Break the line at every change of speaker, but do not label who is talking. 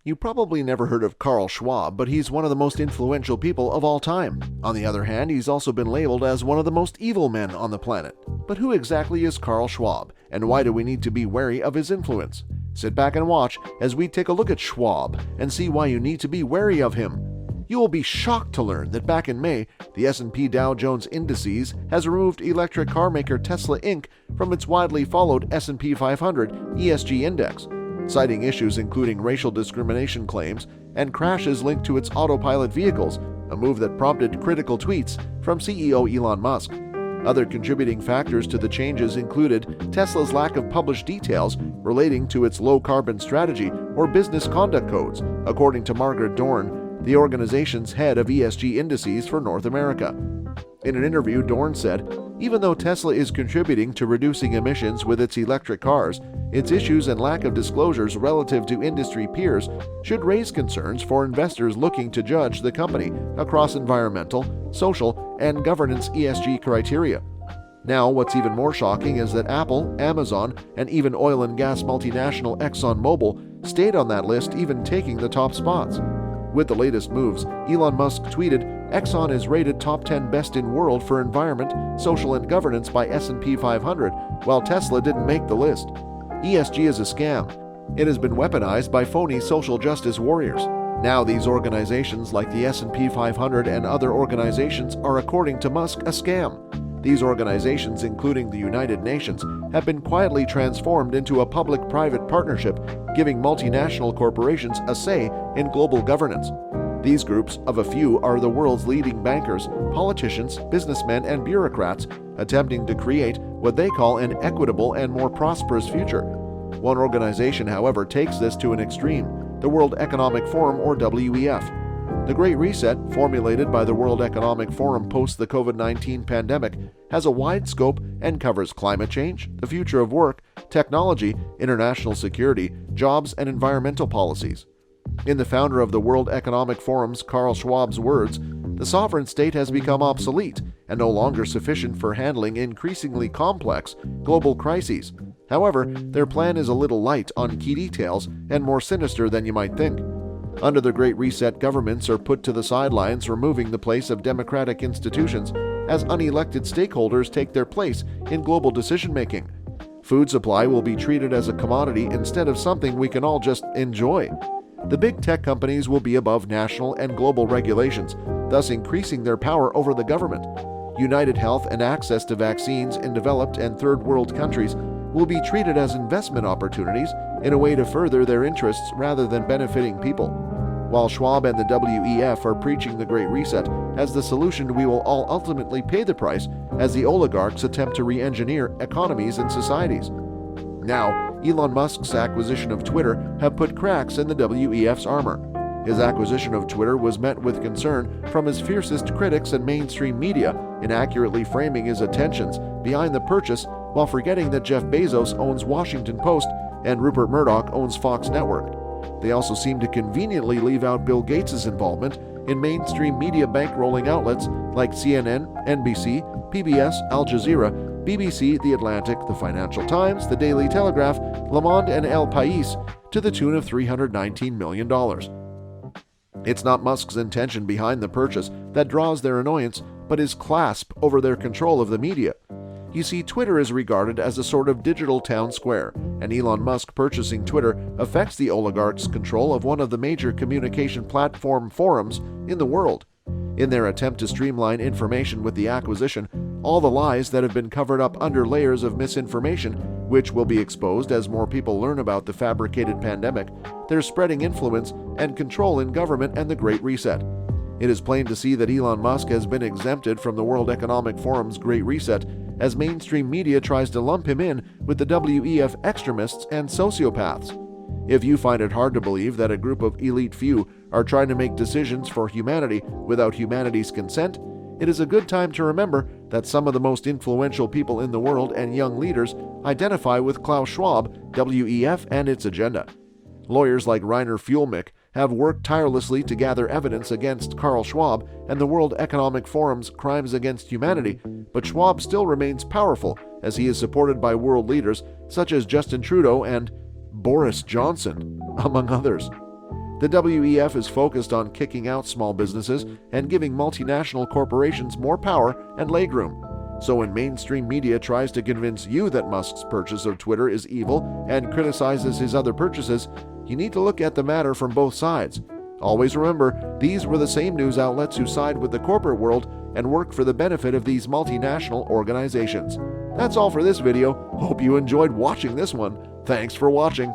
You probably never heard of Karl Schwab, but he's one of the most influential people of all time. On the other hand, he's also been labeled as one of the most evil men on the planet. But who exactly is Karl Schwab, and why do we need to be wary of his influence? Sit back and watch as we take a look at Schwab and see why you need to be wary of him. You will be shocked to learn that back in May, the S&P Dow Jones Indices has removed electric car maker Tesla Inc. from its widely followed S&P 500 ESG Index, citing issues including racial discrimination claims and crashes linked to its autopilot vehicles, a move that prompted critical tweets from CEO Elon Musk. Other contributing factors to the changes included Tesla's lack of published details relating to its low-carbon strategy or business conduct codes, according to Margaret Dorn, the organization's head of ESG Indices for North America. In an interview, Dorn said, "Even though Tesla is contributing to reducing emissions with its electric cars, its issues and lack of disclosures relative to industry peers should raise concerns for investors looking to judge the company across environmental, social, and governance ESG criteria." Now, what's even more shocking is that Apple, Amazon, and even oil and gas multinational ExxonMobil stayed on that list, even taking the top spots. With the latest moves, Elon Musk tweeted, "Exxon is rated top 10 best in world for environment, social, and governance by S&P 500, while Tesla didn't make the list. ESG is a scam. It has been weaponized by phony social justice warriors. Now these organizations like the S&P 500 and other organizations are, according to Musk, a scam. These organizations, including the United Nations, have been quietly transformed into a public-private partnership, giving multinational corporations a say in global governance. These groups of a few are the world's leading bankers, politicians, businessmen, and bureaucrats attempting to create what they call an equitable and more prosperous future. One organization, however, takes this to an extreme, the World Economic Forum, or WEF. The Great Reset, formulated by the World Economic Forum post the COVID-19 pandemic, has a wide scope and covers climate change, the future of work, technology, international security, jobs, and environmental policies. In the founder of the World Economic Forum's Karl Schwab's words, the sovereign state has become obsolete and no longer sufficient for handling increasingly complex global crises. However, their plan is a little light on key details and more sinister than you might think. Under the Great Reset, governments are put to the sidelines, removing the place of democratic institutions as unelected stakeholders take their place in global decision-making. Food supply will be treated as a commodity instead of something we can all just enjoy. The big tech companies will be above national and global regulations, thus increasing their power over the government. United Health and access to vaccines in developed and third world countries will be treated as investment opportunities in a way to further their interests rather than benefiting people. While Schwab and the WEF are preaching the Great Reset as the solution, we will all ultimately pay the price as the oligarchs attempt to re-engineer economies and societies. Now, Elon Musk's acquisition of Twitter have put cracks in the WEF's armor. His acquisition of Twitter was met with concern from his fiercest critics and mainstream media, inaccurately framing his intentions behind the purchase while forgetting that Jeff Bezos owns Washington Post and Rupert Murdoch owns Fox Network. They also seem to conveniently leave out Bill Gates' involvement in mainstream media bankrolling outlets like CNN, NBC, PBS, Al Jazeera, BBC, The Atlantic, The Financial Times, The Daily Telegraph, Le Monde, and El País, to the tune of $319 million. It's not Musk's intention behind the purchase that draws their annoyance, but his clasp over their control of the media. You see, Twitter is regarded as a sort of digital town square, and Elon Musk purchasing Twitter affects the oligarchs' control of one of the major communication platform forums in the world. In their attempt to streamline information with the acquisition, all the lies that have been covered up under layers of misinformation, which will be exposed as more people learn about the fabricated pandemic, their spreading influence and control in government and the Great Reset. It is plain to see that Elon Musk has been exempted from the World Economic Forum's Great Reset as mainstream media tries to lump him in with the WEF extremists and sociopaths. If you find it hard to believe that a group of elite few are trying to make decisions for humanity without humanity's consent, it is a good time to remember that some of the most influential people in the world and young leaders identify with Klaus Schwab, WEF, and its agenda. Lawyers like Rainer Fuellmich have worked tirelessly to gather evidence against Karl Schwab and the World Economic Forum's crimes against humanity, but Schwab still remains powerful as he is supported by world leaders such as Justin Trudeau and Boris Johnson, among others. The WEF is focused on kicking out small businesses and giving multinational corporations more power and legroom. So when mainstream media tries to convince you that Musk's purchase of Twitter is evil and criticizes his other purchases, you need to look at the matter from both sides. Always remember, these were the same news outlets who side with the corporate world and work for the benefit of these multinational organizations. That's all for this video. Hope you enjoyed watching this one. Thanks for watching.